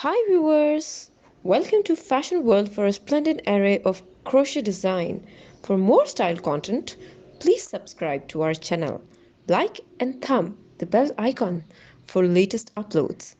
Hi viewers! Welcome to Fashion World for a splendid array of crochet design. For more style content, please subscribe to our channel. Like and thumb the bell icon for latest uploads.